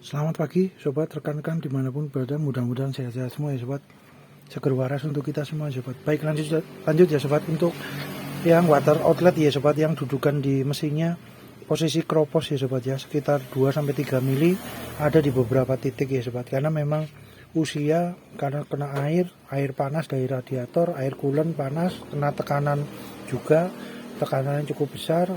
Selamat pagi sobat, rekan-rekan dimanapun berada, mudah-mudahan sehat-sehat semua ya sobat. Seger waras untuk kita semua sobat. Baik, lanjut ya sobat, untuk yang water outlet ya sobat, yang dudukan di mesinnya posisi kropos ya sobat ya, sekitar 2-3 mili ada di beberapa titik ya sobat, karena memang usia, karena kena air panas dari radiator, air coolant panas, kena tekanan juga, tekanannya cukup besar,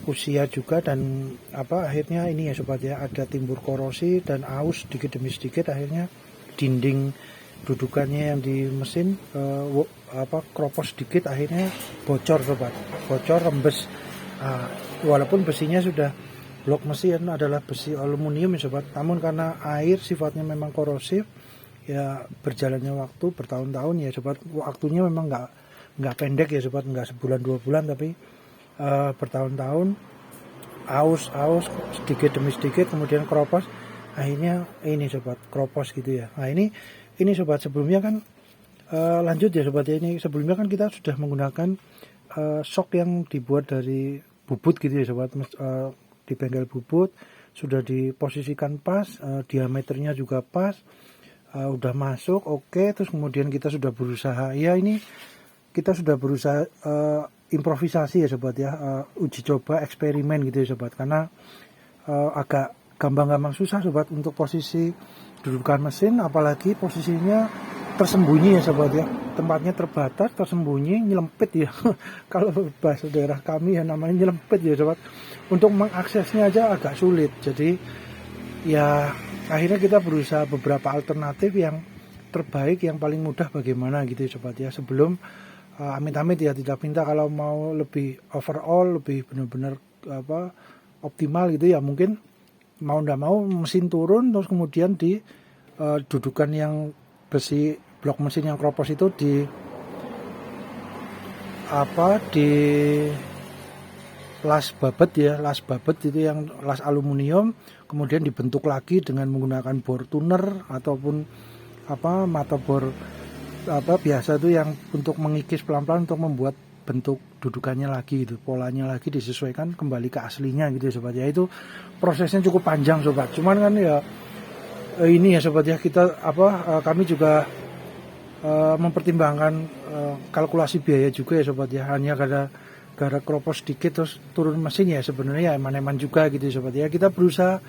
usia juga, dan akhirnya ini ya sobat ya, ada timbul korosi dan aus sedikit demi sedikit, akhirnya dinding dudukannya yang di mesin kropos sedikit, akhirnya bocor sobat, bocor rembes. Walaupun besinya sudah, blok mesin adalah besi aluminium ya sobat, namun karena air sifatnya memang korosif ya, berjalannya waktu bertahun-tahun ya sobat, waktunya memang nggak pendek ya sobat, nggak sebulan 2 bulan, tapi bertahun-tahun, aus sedikit demi sedikit, kemudian kropos, akhirnya ini sobat, kropos gitu ya. Nah ini sobat, sebelumnya kan lanjut ya sobat ya, ini sebelumnya kan kita sudah menggunakan sok yang dibuat dari bubut gitu ya sobat, di bengkel bubut sudah diposisikan pas, diameternya juga pas, udah masuk oke. Terus kemudian kita sudah berusaha ya, ini kita sudah berusaha improvisasi ya sobat ya, uji coba, eksperimen gitu ya sobat, karena agak gampang susah sobat untuk posisi dudukan mesin, apalagi posisinya tersembunyi ya sobat ya, tempatnya terbatas, tersembunyi, nyelempit ya kalau bahasa daerah kami ya namanya nyelempit ya sobat, untuk mengaksesnya aja agak sulit. Jadi ya akhirnya kita berusaha beberapa alternatif yang terbaik, yang paling mudah bagaimana gitu ya sobat ya, sebelum amit-amit ya, tidak minta kalau mau lebih overall, lebih benar-benar optimal gitu ya, mungkin mau ndak mau mesin turun, terus kemudian di dudukan yang besi, blok mesin yang kropos itu di las babet ya, las babet itu yang las aluminium, kemudian dibentuk lagi dengan menggunakan bor tuner ataupun mata bor biasa itu, yang untuk mengikis pelan-pelan untuk membuat bentuk dudukannya lagi gitu, polanya lagi disesuaikan kembali ke aslinya gitu ya sobat ya. Itu prosesnya cukup panjang sobat, cuman kan ya ini ya sobat ya, kita kami juga mempertimbangkan kalkulasi biaya juga ya sobat ya, hanya gara kropos sedikit terus turun mesin ya, sebenarnya ya eman-eman juga gitu ya sobat ya. Kita berusaha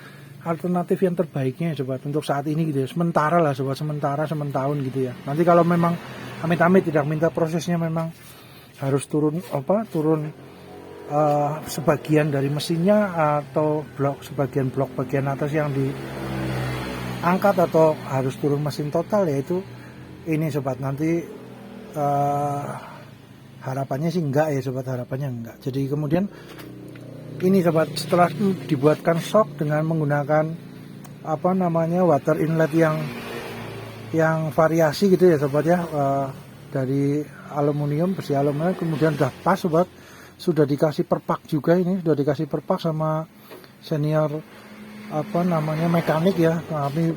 alternatif yang terbaiknya ya sobat untuk saat ini gitu ya, sementara lah sobat, sementara sementahun gitu ya. Nanti kalau memang amit-amit tidak minta prosesnya memang harus turun sebagian dari mesinnya, atau sebagian blok bagian atas yang diangkat, atau harus turun mesin total, yaitu ini sobat, nanti harapannya sih enggak ya sobat, harapannya enggak. Jadi kemudian ini sobat, setelah dibuatkan sok dengan menggunakan water inlet yang variasi gitu ya sobat ya, dari aluminium, besi aluminium, kemudian udah pas sobat, sudah dikasih perpak juga, ini sudah dikasih perpak sama senior mekanik ya. Kami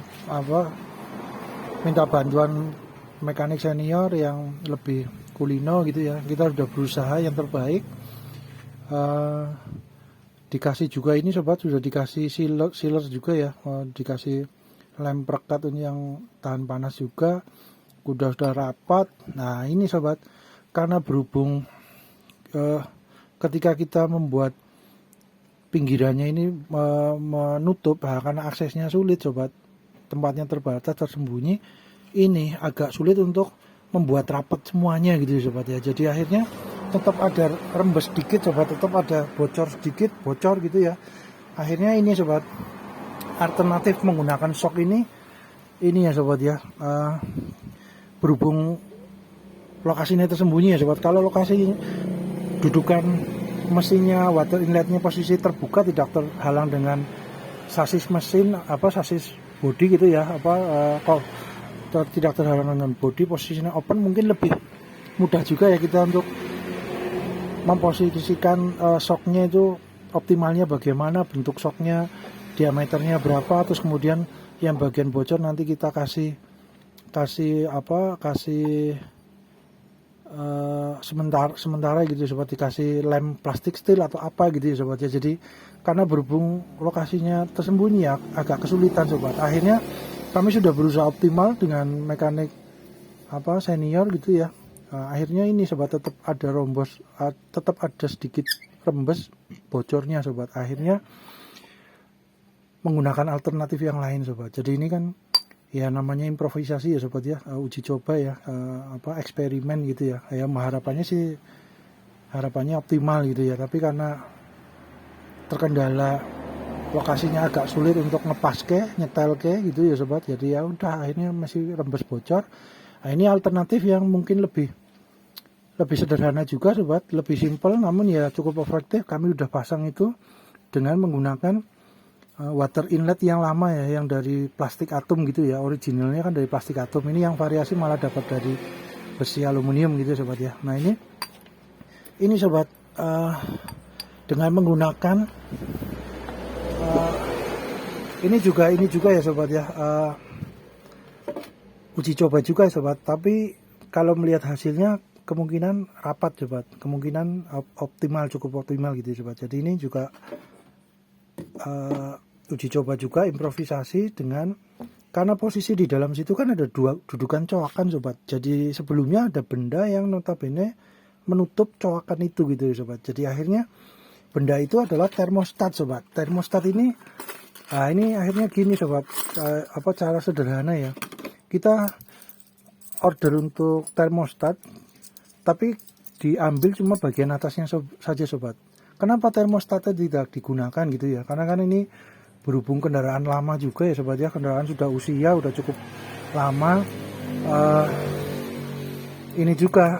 minta bantuan mekanik senior yang lebih kulino gitu ya, kita sudah berusaha yang terbaik. Dikasih juga ini sobat, sudah dikasih sealer juga ya, dikasih lem perekat yang tahan panas juga, sudah rapat. Nah ini sobat, karena berhubung ketika kita membuat pinggirannya ini menutup, karena aksesnya sulit sobat, tempatnya terbatas, tersembunyi, ini agak sulit untuk membuat rapat semuanya gitu sobat ya. Jadi akhirnya tetap ada rembes sedikit sobat, tetap ada bocor sedikit, bocor gitu ya. Akhirnya ini sobat, alternatif menggunakan sok ini ya sobat ya, berhubung lokasinya tersembunyi ya sobat. Kalau lokasi dudukan mesinnya, water inletnya posisi terbuka, tidak terhalang dengan sasis mesin, sasis bodi gitu ya, tidak terhalang dengan bodi, posisinya open, mungkin lebih mudah juga ya kita untuk memposisikan soknya itu optimalnya bagaimana, bentuk soknya, diameternya berapa, terus kemudian yang bagian bocor nanti kita kasih sementara gitu ya sobat, dikasih lem plastik steel atau apa gitu ya sobat ya. Jadi karena berhubung lokasinya tersembunyi ya agak kesulitan sobat, akhirnya kami sudah berusaha optimal dengan mekanik senior gitu ya. Akhirnya ini sobat, tetap ada rombos, tetap ada sedikit rembes bocornya sobat. Akhirnya menggunakan alternatif yang lain sobat. Jadi ini kan ya namanya improvisasi ya sobat ya, uji coba ya, eksperimen gitu ya. Ya harapannya optimal gitu ya, tapi karena terkendala lokasinya agak sulit untuk ngepaske, nyetelke gitu ya sobat. Jadi ya udah akhirnya masih rembes bocor. Nah, ini alternatif yang mungkin lebih sederhana juga sobat, lebih simpel namun ya cukup efektif. Kami udah pasang itu dengan menggunakan water inlet yang lama ya, yang dari plastik atom gitu ya. Originalnya kan dari plastik atom, ini yang variasi malah dapat dari besi aluminium gitu sobat ya. Nah ini sobat, dengan menggunakan ini juga ya sobat ya, uji coba juga ya sobat, tapi kalau melihat hasilnya kemungkinan rapat sobat, kemungkinan cukup optimal gitu ya sobat. Jadi ini juga uji coba juga, improvisasi dengan, karena posisi di dalam situ kan ada dua dudukan coakan sobat. Jadi sebelumnya ada benda yang notabene menutup coakan itu gitu ya sobat. Jadi akhirnya benda itu adalah termostat sobat. Termostat ini akhirnya gini sobat, cara sederhana ya, kita order untuk termostat tapi diambil cuma bagian atasnya saja sobat. Kenapa termostatnya tidak digunakan gitu ya? Karena kan ini berhubung kendaraan lama juga ya sobat ya, kendaraan sudah usia, udah cukup lama. Ini juga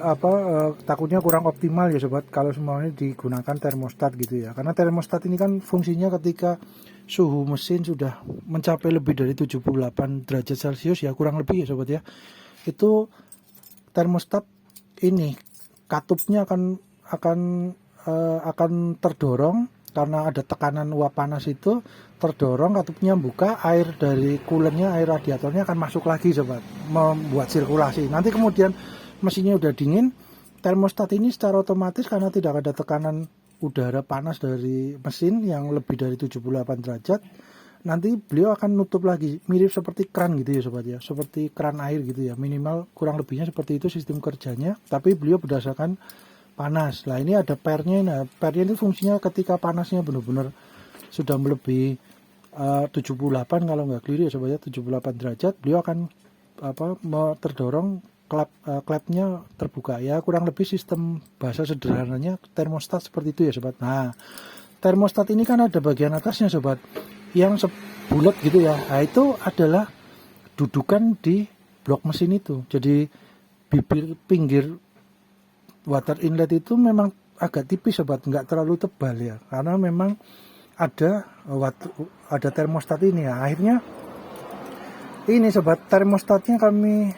takutnya kurang optimal ya sobat kalau semuanya digunakan termostat gitu ya. Karena termostat ini kan fungsinya ketika suhu mesin sudah mencapai lebih dari 78 derajat Celcius ya, kurang lebih ya sobat ya. Itu termostat ini katupnya akan terdorong karena ada tekanan uap panas, itu terdorong, katupnya buka, air dari coolernya, air radiatornya akan masuk lagi sobat, membuat sirkulasi. Nanti kemudian mesinnya udah dingin, termostat ini secara otomatis karena tidak ada tekanan udara panas dari mesin yang lebih dari 78 derajat, nanti beliau akan nutup lagi, mirip seperti kran gitu ya sobat ya, seperti kran air gitu ya, minimal kurang lebihnya seperti itu sistem kerjanya, tapi beliau berdasarkan panas. Nah ini ada pernya. Nah pernya itu fungsinya ketika panasnya benar-benar sudah melebihi 78 kalau nggak keliru ya sobat ya, 78 derajat, beliau akan terdorong, klepnya terbuka ya. Kurang lebih sistem bahasa sederhananya termostat seperti itu ya sobat. Nah termostat ini kan ada bagian atasnya sobat, yang bulat gitu ya. Nah itu adalah dudukan di blok mesin itu. Jadi pinggir water inlet itu memang agak tipis sobat, nggak terlalu tebal ya, karena memang ada termostat ini ya. Akhirnya ini sobat, termostatnya kami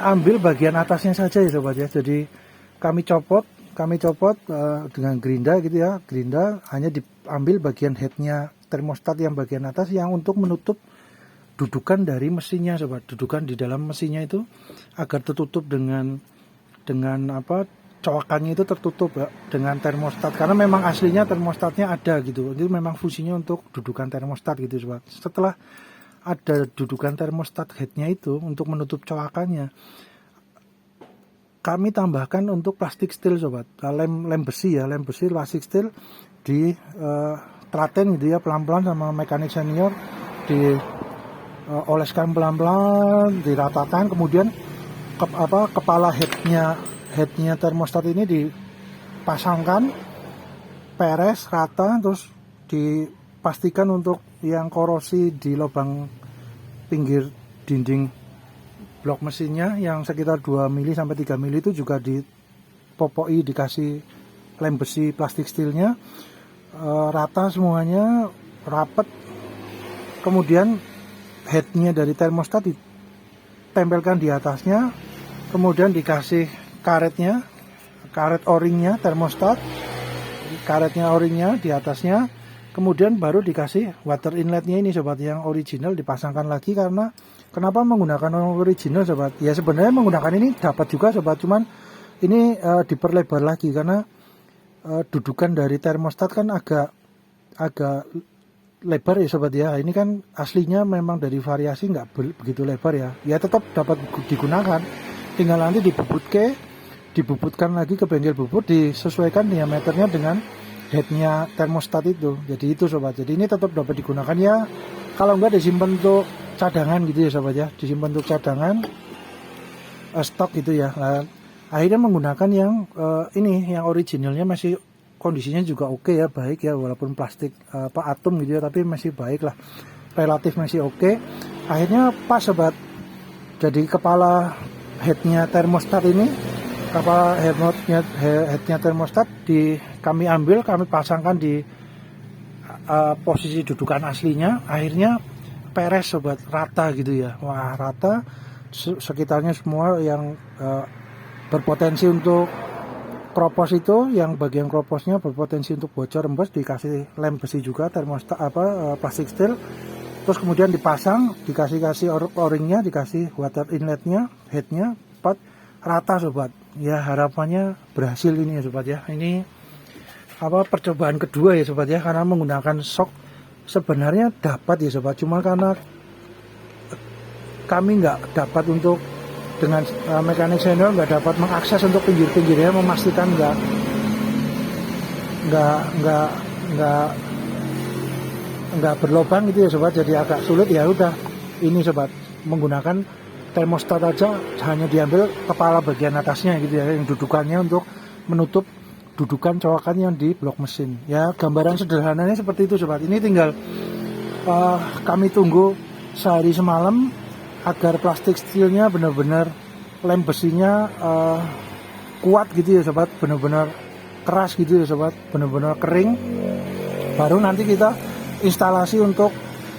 ambil bagian atasnya saja ya sobat ya. Jadi kami copot dengan gerinda gitu ya, gerinda, hanya diambil bagian headnya termostat yang bagian atas yang untuk menutup dudukan dari mesinnya sobat. Dudukan di dalam mesinnya itu agar tertutup dengan coakannya itu tertutup ya, dengan termostat, karena memang aslinya termostatnya ada gitu. Itu memang fungsinya untuk dudukan termostat gitu sobat. Setelah ada dudukan termostat headnya itu untuk menutup coakannya, kami tambahkan untuk plastik steel sobat, lem besi plastik steel, di telaten gitu ya, pelan-pelan sama mekanik senior, oleskan pelan-pelan, diratakan, kemudian kepala headnya termostat ini dipasangkan, peres rata, terus dipastikan untuk yang korosi di lubang pinggir dinding blok mesinnya yang sekitar 2 mili sampai 3 mili itu juga dipopoi, dikasih lem besi plastik steelnya, rata semuanya, rapet. Kemudian headnya dari termostat ditempelkan di atasnya, kemudian dikasih karet o-ringnya termostat, karetnya o-ringnya di atasnya, kemudian baru dikasih water inletnya ini sobat yang original dipasangkan lagi. Karena kenapa menggunakan original sobat? Ya sebenarnya menggunakan ini dapat juga sobat, cuman ini diperlebar lagi karena dudukan dari termostat kan agak lebar ya sobat ya. Ini kan aslinya memang dari variasi nggak begitu lebar ya. Ya tetap dapat digunakan. Tinggal nanti dibubutkan lagi ke bengkel bubut, disesuaikan diameternya dengan headnya termostat itu. Jadi itu sobat. Jadi ini tetap dapat digunakan ya. Kalau enggak disimpan untuk cadangan gitu ya sobat ya. Disimpan untuk cadangan stok gitu ya. Nah, akhirnya menggunakan yang ini yang originalnya masih kondisinya juga oke ya, baik ya, walaupun plastik atom gitu ya, tapi masih baik lah, relatif masih oke. Akhirnya pas sobat. Jadi kepala headnya termostat ini, kepala headnya termostat kami ambil, kami pasangkan di posisi dudukan aslinya. Akhirnya peres sobat, rata gitu ya. Wah rata, sekitarnya semua yang berpotensi untuk kropos itu, yang bagian kroposnya berpotensi untuk bocor rembes, dikasih lem besi juga, termostat plastik steel. Terus kemudian dipasang, dikasih o-ringnya, dikasih water inletnya, headnya, rata sobat. Ya harapannya berhasil ini ya sobat ya. Ini percobaan kedua ya sobat ya, karena menggunakan shock sebenarnya dapat ya sobat, cuma karena kami nggak dapat untuk dengan mekanik senior nggak dapat mengakses untuk pinggir-pinggirnya, memastikan nggak berlobang gitu ya sobat. Jadi agak sulit, ya udah ini sobat, menggunakan termostat aja, hanya diambil kepala bagian atasnya gitu ya, yang dudukannya untuk menutup dudukan colokan yang di blok mesin. Ya gambaran sederhananya seperti itu sobat. Ini tinggal kami tunggu sehari semalam agar plastik steelnya benar-benar, lem besinya kuat gitu ya sobat, benar-benar keras gitu ya sobat, benar-benar kering. Baru nanti kita instalasi untuk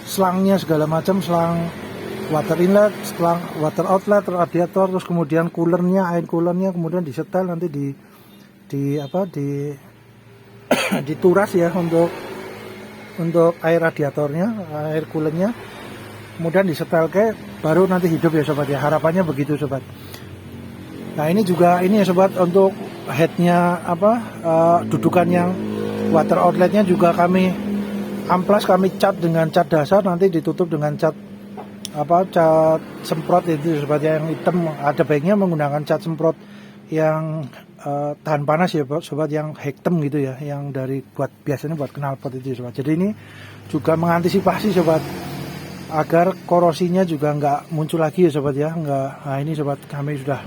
selangnya segala macam, selang water inlet, selang water outlet, radiator, terus kemudian coolernya, air coolernya, kemudian disetel nanti dituras ya untuk air radiatornya, air coolernya, kemudian disetel ke, baru nanti hidup ya sobat ya. Harapannya begitu sobat. Nah ini juga ini ya sobat, untuk headnya dudukan yang water outletnya juga kami amplas, kami cat dengan cat dasar, nanti ditutup dengan cat semprot itu sobat ya, yang hitam. Ada baiknya menggunakan cat semprot yang tahan panas ya sobat, yang hitam gitu ya, yang biasanya buat knalpot itu ya sobat. Jadi ini juga mengantisipasi sobat, agar korosinya juga nggak muncul lagi ya sobat ya. Nah ini sobat, kami sudah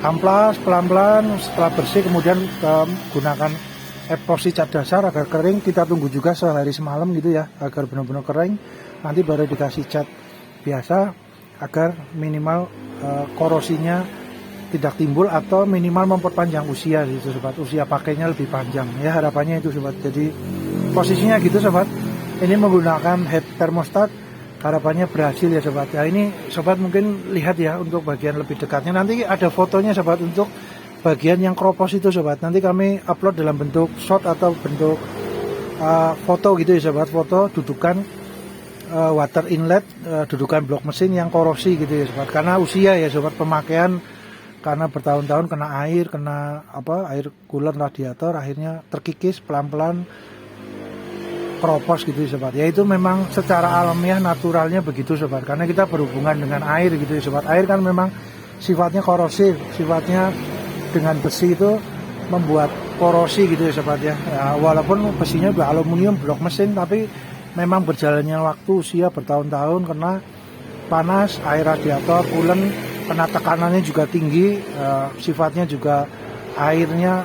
amplas pelan-pelan. Setelah bersih kemudian gunakan epoxy cat dasar agar kering. Kita tunggu juga sehari semalam gitu ya, agar benar-benar kering. Nanti baru dikasih cat biasa agar minimal korosinya tidak timbul, atau minimal memperpanjang usia gitu sobat, usia pakainya lebih panjang ya, harapannya itu sobat. Jadi posisinya gitu sobat. Ini menggunakan head termostat, harapannya berhasil ya sobat. Ya ini sobat mungkin lihat ya untuk bagian lebih dekatnya, nanti ada fotonya sobat untuk bagian yang kropos itu sobat. Nanti kami upload dalam bentuk shot atau bentuk foto gitu ya sobat, foto dudukan water inlet, dudukan blok mesin yang korosi gitu ya sobat. Karena usia ya sobat, pemakaian karena bertahun-tahun kena air, air cooler radiator, akhirnya terkikis pelan-pelan kropos gitu ya sobat. Ya itu memang secara alamiah naturalnya begitu sobat, karena kita berhubungan dengan air gitu ya sobat. Air kan memang sifatnya korosif, sifatnya dengan besi itu membuat korosi gitu ya sobat ya. Walaupun besinya udah aluminium blok mesin, tapi memang berjalannya waktu, usia bertahun-tahun, kena panas, air radiator, coolant, kena tekanannya juga tinggi, sifatnya juga airnya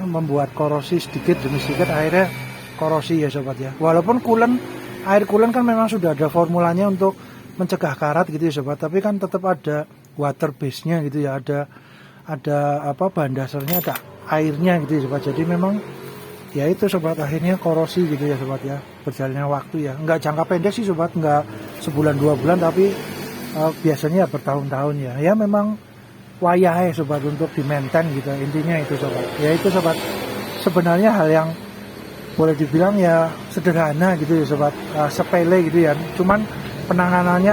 membuat korosi sedikit demi sedikit, akhirnya korosi ya sobat ya. Walaupun air coolant kan memang sudah ada formulanya untuk mencegah karat gitu ya sobat, tapi kan tetap ada water base-nya gitu ya, ada bahan dasarnya, ada airnya gitu ya sobat. Jadi memang ya itu sobat, akhirnya korosi gitu ya sobat ya, berjalannya waktu ya. Enggak jangka pendek sih sobat, enggak sebulan 2 bulan, tapi biasanya bertahun-tahun ya. Ya memang wayah ya sobat untuk di maintain gitu, intinya itu sobat. Ya itu sobat, sebenarnya hal yang boleh dibilang ya sederhana gitu ya sobat, sepele gitu ya, cuman penanganannya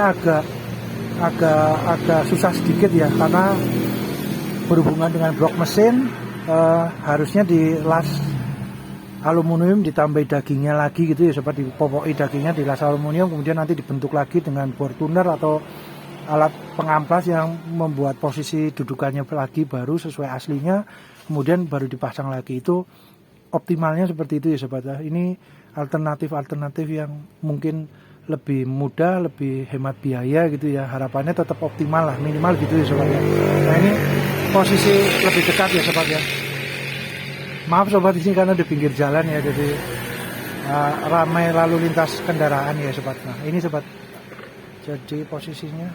agak susah sedikit ya, karena berhubungan dengan blok mesin. Harusnya dilas aluminium ditambah dagingnya lagi gitu ya sobat, dipopoki dagingnya di las aluminium, kemudian nanti dibentuk lagi dengan bor tuner atau alat pengamplas yang membuat posisi dudukannya lagi baru sesuai aslinya, kemudian baru dipasang lagi. Itu optimalnya seperti itu ya sobat ya. Ini alternatif yang mungkin lebih mudah, lebih hemat biaya gitu ya, harapannya tetap optimal lah, minimal gitu ya sobat ya. Nah ini posisi lebih dekat ya sobat ya. Maaf sobat, di sini karena di pinggir jalan ya, jadi ramai lalu lintas kendaraan ya sobat. Nah ini sobat, jadi posisinya